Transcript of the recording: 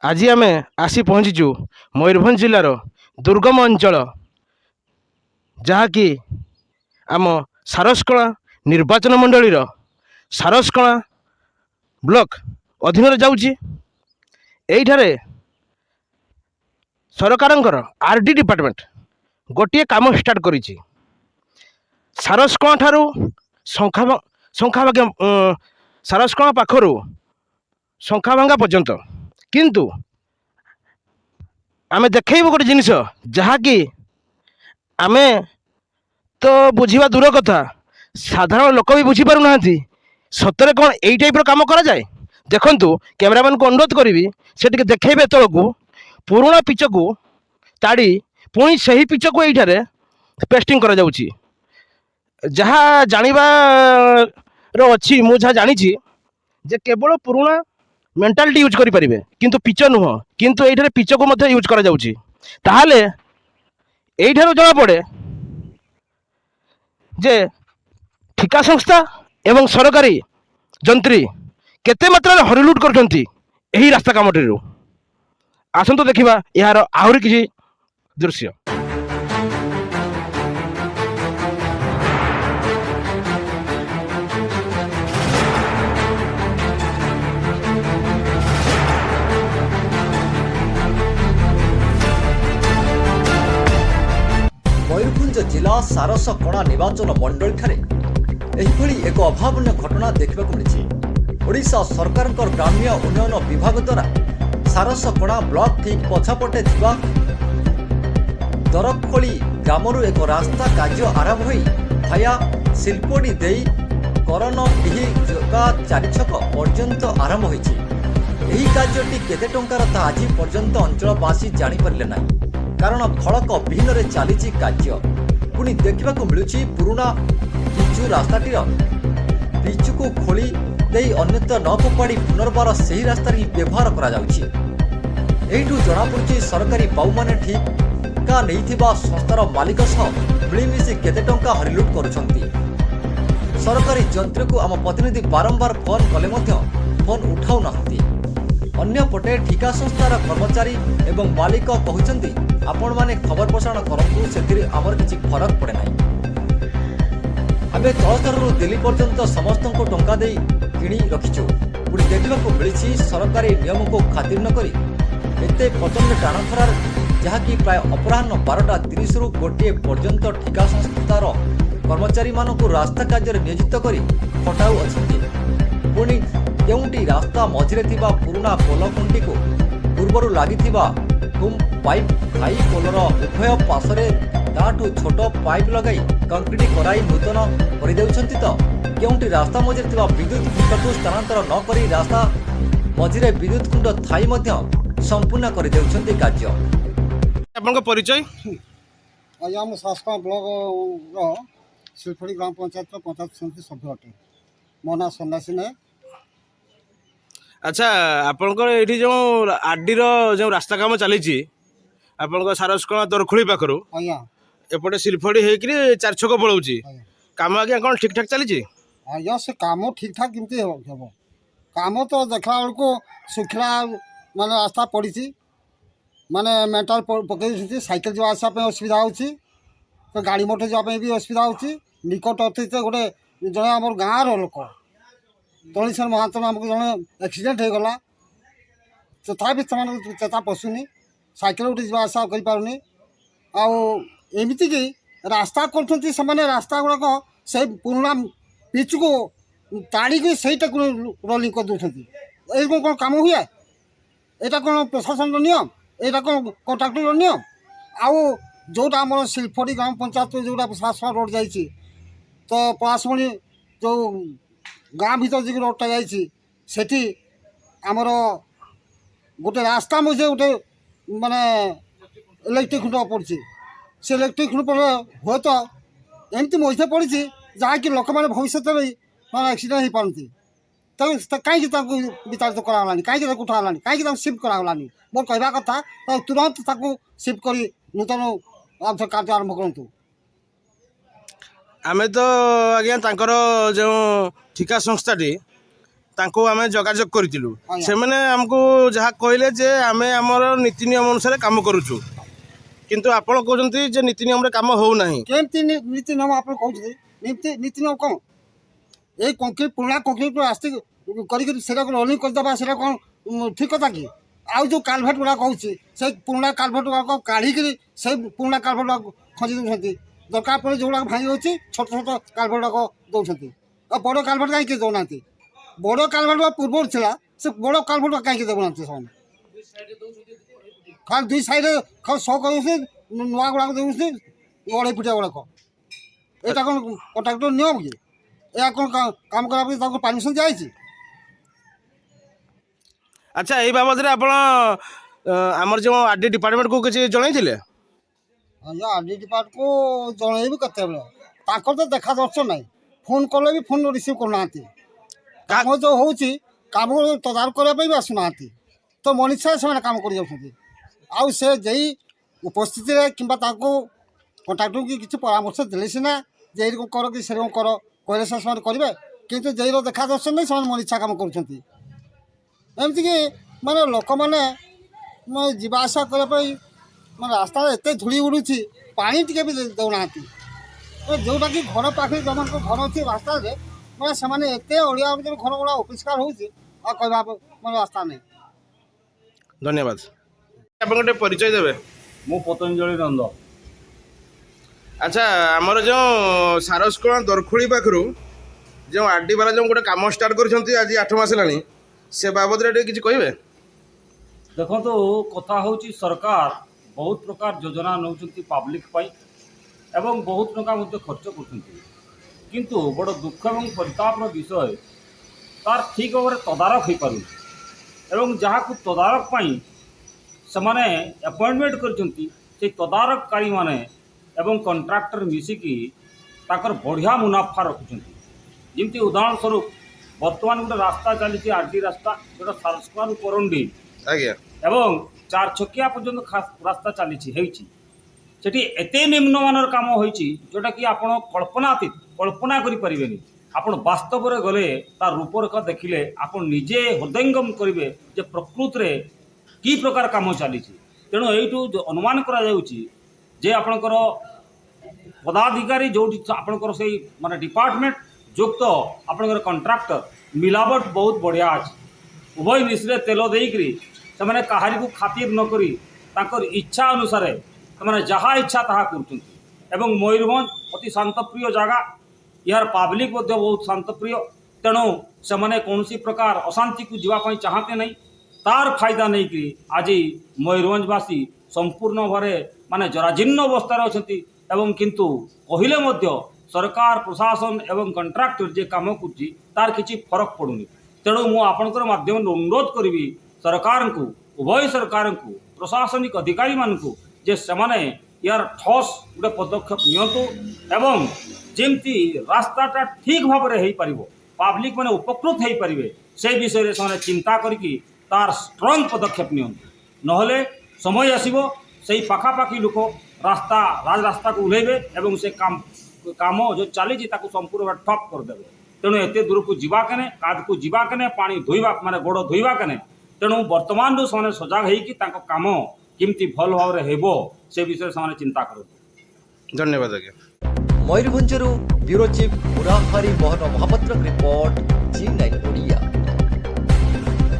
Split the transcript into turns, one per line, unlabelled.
आज आम आसी पहुँचीचु मयूरभंज जिलार दुर्गम अंचल जहाँकि आम सारसकला निर्वाचन मंडलीर सारसकला ब्लॉक अधीन जाऊँगी। एठारे सरकारंकर आरडी डिपार्टमेंट गोटे काम स्टार्ट करिछि। सारसकला ठारू शंखाभागा सारसकला पाखरू शंखाभांगा पर्यंत किंतु आमे देखैबो गोटे जिनिस जहाँकि आमे तो बुझीबा दूर कथा साधारण लोक भी बुझी पारु नाहांती सतरे कौन एई टाइप काम करा जाए। देखंतु कैमरामैन को अनुरोध करी से देखैबे तलकू पुराना पिच को ताड़ी पुणी सही पिच को एठारे पेस्टिंग करा जाउची। जहाँ जानिबार अच्छी मु जहाँ जानी जे केवल पुराना मेंटालिटी यूज करि परिबे किंतु पिच नुह किंतु एठारे पिच को मध्य यूज करा जाउची। ताहाले एठारो जणा पड़े जे ठिका संस्था एवं सरकारी जंत्री केते मात्रा हरिलुट करछंती एही रास्ता कामटिरु। आसंतु देखिबा यार आहुरी किछि दृश्य।
मयूरभंज जिला सारसकणा निर्वाचन मंडल ठारे एहिभଳି एक अभावनीय घटना देखा मिली। ओडिशा सरकार ग्राम्य उन्नयन विभाग द्वारा सारसकणा ब्लॉक ठीक पछापटे थिबा दरखोली ग्रामरू एक रास्ता कार्य आरंभ होई भाया शिल्पोडी देई करन डिही जगा चारिछक पर्यंत आरंभ होईछि। एही कार्यटी केते टंकार ता आज पर्यंत अंचलवासी जानि पारले नाही, कारण फलक विहीन चली कार्य। पुणी देखा मिलूँ पुराना पिचु रास्ताटीर पिचु को खोली दे अन्यत्र न फोपाड़ी पुनर्बार से ही रास्ता ही व्यवहार करू जनापड़ी सरकारी बाबू मैंने ठिका नहीं संस्थार मालिक मिलमिशि केते टंका हरिलुट करुछंती। सरकारी जंत्र को आम प्रतिनिधि बारंबार फोन कले फोन उठाऊ नाहंती। अन्यपटे ठिका संस्थार कर्मचारी एवं मालिक कहउछंती आपण माने खबर प्रसारण करंतु सेथिरे आमर किछि फरक पड़े नाही। आमे तलस्तरରୁ दिल्ली पर्यंत समस्त को टंका देई किणी रखिछु। पुणी देखा मिली सरकारी नियम को खातिर न करी एते प्रचंड टाण खरार जहाँकि प्राय अपराह्न 12:30 रु गोटे पर्यंत ठिका संस्थार कर्मचारी मानक रास्ता कार्य नियोजित करी खटाऊ अछंती। पुणी केउंटी रास्ता मझिरे थिबा पुराना पोल खुंटी को पूर्वरु लागिथिबा हुम पाइप खाई पोलर उभय पार्श्वे ताठू छोट पाइप लगाई कंक्रीट कराई नूतन करदेउछंती। तो केउंटी रास्ता मझिरे थिबा विद्युत खुंट को स्थानांतर न करी रास्ता मझिरे विद्युत खुंट थाई मध्य संपूर्ण करदेउछंती कार्य।
आपनका परिचय?
आज्ञा मु सासका ब्लॉक शिलफड़ी ग्राम पंचायत पंचायत समिति सभ्य अटे। मो ना सन्यासी नायक।
अच्छा आपनकर एठी जो आरडी रो जो रास्ता काम चली आपनकर सारसकणा दरखोली पाखरू
आज्ञा
एपटे सिलफड़ी हेकरी चार छक पळौची काम आज्ञा कोन ठीक ठाक चली?
आज्ञा से काम ठीक ठाक केमती हेबो काम तो देखला बेलको सुखला माने रास्ता पड़ी माने मेंटल पकई साइकिल जो आसा पे असुविधा होची तो गाड़ी मोटर जाबे भी असुविधा होची। निकट अतीत गोटे जने हमर गाँव रो लोक तलीसन महांत आमको जड़े एक्सीडेंट हो गला तथापि से चेता पशुनी साइकेल उठे जा आसा करें आमती कि रास्ता कर रास्ता गुड़ाक से पुराना पिच को ताड़ी से रोलिंग कर दूसरी कौन कम हुए यहाँ कौन प्रशासन नियम यहाँ कौन कंट्राक्टर नियम आउ जोटा आम शिलफड़ी ग्राम पंचायत जोटा सासवा रोड जाइए तो पलाशमणि जो गाँ भीतर जो रोडटा जाठी आमर गोटे रास्ता मझे गोटे माने इलेक्ट्रिक खुंट पड़ी से इलेक्ट्रिक खुंट पड़े हे तो एमती मझे पड़ी जहाँकि लोक मैंने भविष्य में मैं एक्सीडेंट हो पारती कहीं विचारित कराला कहीं उठाला कहीं सिफ्ट कराला मोर कहवा कथा तुरंत सिफ्ट कर नूतन कार्य आरंभ करूँ।
आमे तो आज्ञा तांकर जो ठिका संस्थाटी ତାଙ୍କୁ ଆମେ ଯୋଗାଯୋଗ କରିଥିଲୁ।
ଆଜ୍ଞା।
ସେମାନେ ଆମକୁ ଯାହା କହିଲେ ଯେ ଆମେ ଆମର ନୀତି ନିୟମ ଅନୁସାରେ କାମ କରୁଛୁ, କିନ୍ତୁ ଆପଣ କହୁଛନ୍ତି ଯେ ନୀତି ନିୟମରେ କାମ ହେଉନାହିଁ।
କେମିତି ନୀତି ନିୟମ ଆପଣ କହୁଛନ୍ତି? ନୀତି ନିୟମ କ'ଣ? ଏଇ କଂକ୍ରିଟ୍ ପୁରୁଣା କଂକ୍ରିଟ୍ ଆସ୍ତି କରିକି ସେଟାକୁ ରନିଂ କରିଦେବା, ସେଟା କ'ଣ ଠିକ୍ କଥା କି? ଆଉ ଯେଉଁ କାଲଭେଟ୍ ଗୁଡ଼ାକ ହେଉଛି ସେଇ ପୁରୁଣା କାଲଭେଟ୍ ଗୁଡ଼ାକ କାଢ଼ିକିରି ସେଇ ପୁରୁଣା କାଲଭେଟ୍ ଗୁଡ଼ାକ ଖଞ୍ଜି ଦେଉଛନ୍ତି। ଦରକାର ପଡ଼ିଲେ ଯେଉଁଗୁଡ଼ାକ ଭାଙ୍ଗି ହେଉଛି ଛୋଟ ଛୋଟ କାଲଭେଟ୍ ଗୁଡ଼ାକ ଦେଉଛନ୍ତି। ଆଉ ବଡ଼ କାଲଭେଟ୍ କାହିଁକି ଦେଉନାହାନ୍ତି? ବଡ଼ କାଲଭେଟ୍ ପୂର୍ବରୁ ଥିଲା, ସେ ବଡ଼ କଲଭର୍ଟ କାହିଁକି ଦେଉନାହାନ୍ତି ସେମାନେ? ଖାଲି ଦୁଇ ସାଇଡ଼୍ରେ ଖାଲି ଶୋ କରୁଛନ୍ତି, ନୂଆ ଗୁଡ଼ାକ ଦେଉଛନ୍ତି ଅଢ଼େଇ ଫୁଟିଆ ଗୁଡ଼ାକ। ଏଇଟା କ'ଣ କଣ୍ଟ୍ରାକ୍ଟର ନିୟମ କି? ଏହା କ'ଣ କାମ କରିବା ପାଇଁ ତାଙ୍କୁ ପରମିସନ୍ ଦିଆଯାଇଛି?
ଆଚ୍ଛା, ଏଇ ବାବଦରେ ଆପଣ ଆମର ଯେଉଁ ଆର୍ଡି ଡିପାର୍ଟମେଣ୍ଟକୁ କିଛି ଜଣାଇଥିଲେ?
ଆଜ୍ଞା, ଆର୍ଡି ଡିପାର୍ଟକୁ ଜଣେଇବି କେତେବେଳେ? ତାଙ୍କର ତ ଦେଖା ଦର୍ଶନ ନାହିଁ। ଫୋନ୍ କଲେ ବି ଫୋନ୍ ରିସିଭ୍ କରୁନାହାନ୍ତି। କାମ ଯେଉଁ ହେଉଛି କାମ ତଦାରଖ କରିବା ପାଇଁ ବି ଆସୁନାହାନ୍ତି। ତ ମଣିଷ ସେମାନେ କାମ କରିଯାଉଛନ୍ତି। ଆଉ ସେ ଯେଇ ଉପସ୍ଥିତିରେ କିମ୍ବା ତାଙ୍କୁ କଣ୍ଟ୍ରାକ୍ଟରକୁ କିଛି ପରାମର୍ଶ ଦେଲେ ସିନା ଯେ ଏଇରକମ କର କି ସେରକମ କର କହିଲେ ସେମାନେ କରିବେ। କିନ୍ତୁ ଯେଇର ଦେଖା ଦର୍ଶନ ନାହିଁ, ସେମାନେ ମଣିଷ କାମ କରୁଛନ୍ତି। ଏମିତିକି ମାନେ ଲୋକମାନେ ଯିବା ଆସିବା କରିବା ପାଇଁ ମାନେ ରାସ୍ତାରେ ଏତେ ଧୂଳି ଉଡ଼ୁଛି, ପାଣି ଟିକେ ବି ଦେଉନାହାନ୍ତି। ଯେଉଁଟାକି ଘର ପାଖରେ ଯେଉଁମାନଙ୍କ ଘର ଅଛି ରାସ୍ତାରେ, ମାନେ ସେମାନେ ଏତେ ଅଳିଆ ଆବର୍ଜନା ଘର ଗୁଡ଼ା ଅପରିଷ୍କାର ହେଉଛି, ଆଉ କହିବା ମାନେ ରାସ୍ତା ନାହିଁ।
ଧନ୍ୟବାଦ। ଆପଣ ଗୋଟେ ପରିଚୟ ଦେବେ?
ମୁଁ ପତଞ୍ଜଳି ନନ୍ଦ।
ଆଚ୍ଛା, ଆମର ଯେଉଁ ସାରସ୍କୋଣା ଦରଖୋଳି ପାଖରୁ ଯେଉଁ ଆର୍ଡି ବାଲା ଯେଉଁ ଗୋଟେ କାମ ଷ୍ଟାର୍ଟ କରିଛନ୍ତି ଆଜି 8 ମାସ ହେଲାଣି, ସେ ବାବଦରେ ଟିକେ କିଛି କହିବେ?
ଦେଖନ୍ତୁ, କଥା ହେଉଛି ସରକାର ବହୁତ ପ୍ରକାର ଯୋଜନା ନେଉଛନ୍ତି ପାବ୍ଲିକ୍ ପାଇଁ ଏବଂ ବହୁତ ଟଙ୍କା ମଧ୍ୟ ଖର୍ଚ୍ଚ କରୁଛନ୍ତି। କିନ୍ତୁ ବଡ଼ ଦୁଃଖ ଏବଂ ପରିତାପର ବିଷୟ, ତାର ଠିକ୍ ଭାବରେ ତଦାରଖ ହୋଇପାରୁନି। ଏବଂ ଯାହାକୁ ତଦାରଖ ପାଇଁ ସେମାନେ ଆପଏଣ୍ଟମେଣ୍ଟ କରିଛନ୍ତି, ସେଇ ତଦାରଖକାରୀମାନେ ଏବଂ କଣ୍ଟ୍ରାକ୍ଟର ମିଶିକି ତାଙ୍କର ବଢ଼ିଆ ମୁନାଫା ରଖୁଛନ୍ତି। ଯେମିତି ଉଦାହରଣ ସ୍ୱରୂପ ବର୍ତ୍ତମାନ ଗୋଟେ ରାସ୍ତା ଚାଲିଛି, ଆର୍ଡି ରାସ୍ତା, ଯେଉଁଟା ସାରସ୍କୋଣାରୁ କରଣ୍ଡି
ଆଜ୍ଞା,
ଏବଂ 4 ଛକିଆ ପର୍ଯ୍ୟନ୍ତ ରାସ୍ତା ହେଇଛି। ସେଠି ଏତେ ନିମ୍ନମାନର କାମ ହୋଇଛି ଯେଉଁଟାକି ଆପଣ କଳ୍ପନା କରିପାରିବେନି। ଆପଣ ବାସ୍ତବରେ ଗଲେ ତାର ରୂପରେଖ ଦେଖିଲେ ଆପଣ ନିଜେ ହୃଦୟଙ୍ଗମ କରିବେ ଯେ ପ୍ରକୃତରେ କି ପ୍ରକାର କାମ ଚାଲିଛି। ତେଣୁ ଏଇଠୁ ଅନୁମାନ କରାଯାଉଛି ଯେ ଆପଣଙ୍କର ପଦାଧିକାରୀ ଯେଉଁଠି ଆପଣଙ୍କର ସେଇ ମାନେ ଡିପାର୍ଟମେଣ୍ଟ ଯୁକ୍ତ ଆପଣଙ୍କର କଣ୍ଟ୍ରାକ୍ଟର ମିଲାବଟ ବହୁତ ବଢ଼ିଆ ଅଛି। ଉଭୟ ମିଶ୍ରେ ତେଲ ଦେଇକରି ସେମାନେ କାହାରିକୁ ଖାତିର ନକରି ତାଙ୍କର ଇଚ୍ଛା ଅନୁସାରେ ସେମାନେ ଯାହା ଇଚ୍ଛା ତାହା କରୁଛନ୍ତି। ଏବଂ ମୟୂରଭଞ୍ଜ ଅତି ଶାନ୍ତପ୍ରିୟ ଜାଗା, ଏହାର ପାବ୍ଲିକ୍ ମଧ୍ୟ ବହୁତ ଶାନ୍ତପ୍ରିୟ। ତେଣୁ ସେମାନେ କୌଣସି ପ୍ରକାର ଅଶାନ୍ତିକୁ ଯିବା ପାଇଁ ଚାହାନ୍ତି ନାହିଁ। ତାର ଫାଇଦା ନେଇକରି ଆଜି ମୟୂରଭଞ୍ଜବାସୀ ସମ୍ପୂର୍ଣ୍ଣ ଭାବରେ ମାନେ ଜରାଜୀର୍ଣ୍ଣ ଅବସ୍ଥାରେ ଅଛନ୍ତି। ଏବଂ କିନ୍ତୁ କହିଲେ ମଧ୍ୟ ସରକାର ପ୍ରଶାସନ ଏବଂ କଣ୍ଟ୍ରାକ୍ଟର ଯେ କାମ କରୁଛି ତାର କିଛି ଫରକ ପଡ଼ୁନି। ତେଣୁ ମୁଁ ଆପଣଙ୍କର ମାଧ୍ୟମରେ ଅନୁରୋଧ କରିବି ସରକାରଙ୍କୁ, ଉଭୟ ସରକାରଙ୍କୁ, ପ୍ରଶାସନିକ ଅଧିକାରୀମାନଙ୍କୁ ଯେ ସେମାନେ ୟାର ଠୋସ୍ ଗୋଟେ ପଦକ୍ଷେପ ନିଅନ୍ତୁ ଏବଂ ଯେମିତି ରାସ୍ତାଟା ଠିକ୍ ଭାବରେ ହେଇପାରିବ, ପାବ୍ଲିକ୍ ମାନେ ଉପକୃତ ହେଇପାରିବେ, ସେ ବିଷୟରେ ସେମାନେ ଚିନ୍ତା କରିକି ତାର ଷ୍ଟ୍ରଙ୍ଗ ପଦକ୍ଷେପ ନିଅନ୍ତୁ। ନହେଲେ ସମୟ ଆସିବ ସେଇ ପାଖାପାଖି ଲୋକ ରାଜରାସ୍ତାକୁ ଓହ୍ଲାଇବେ ଏବଂ ସେ କାମ ଯେଉଁ ଚାଲିଛି ତାକୁ ସମ୍ପୂର୍ଣ୍ଣ ଠପ୍ କରିଦେବେ। ତେଣୁ ଏତେ ଦୂରକୁ ଯିବା କେନେ, କାଦକୁ ଯିବା କେନେ, ପାଣି ଧୋଇବା ମାନେ ଗୋଡ଼ ଧୋଇବା କେନେ। ତେଣୁ ବର୍ତ୍ତମାନରୁ ସେମାନେ ସଜାଗ ହେଇକି ତାଙ୍କ କାମ କେମିତି ଭଲ ଭାବରେ ହେବ ସେ ବିଷୟରେ ସେମାନେ ଚିନ୍ତା କରନ୍ତୁ।
ଧନ୍ୟବାଦ ଆଜ୍ଞା।
ମୟୂରଭଞ୍ଜରୁ ବ୍ୟୁରୋ ଚିଫ୍ ମୁରାହାରି ମୋହନ ମହାପାତ୍ରଙ୍କ ରିପୋର୍ଟ, G9 ଓଡ଼ିଆ।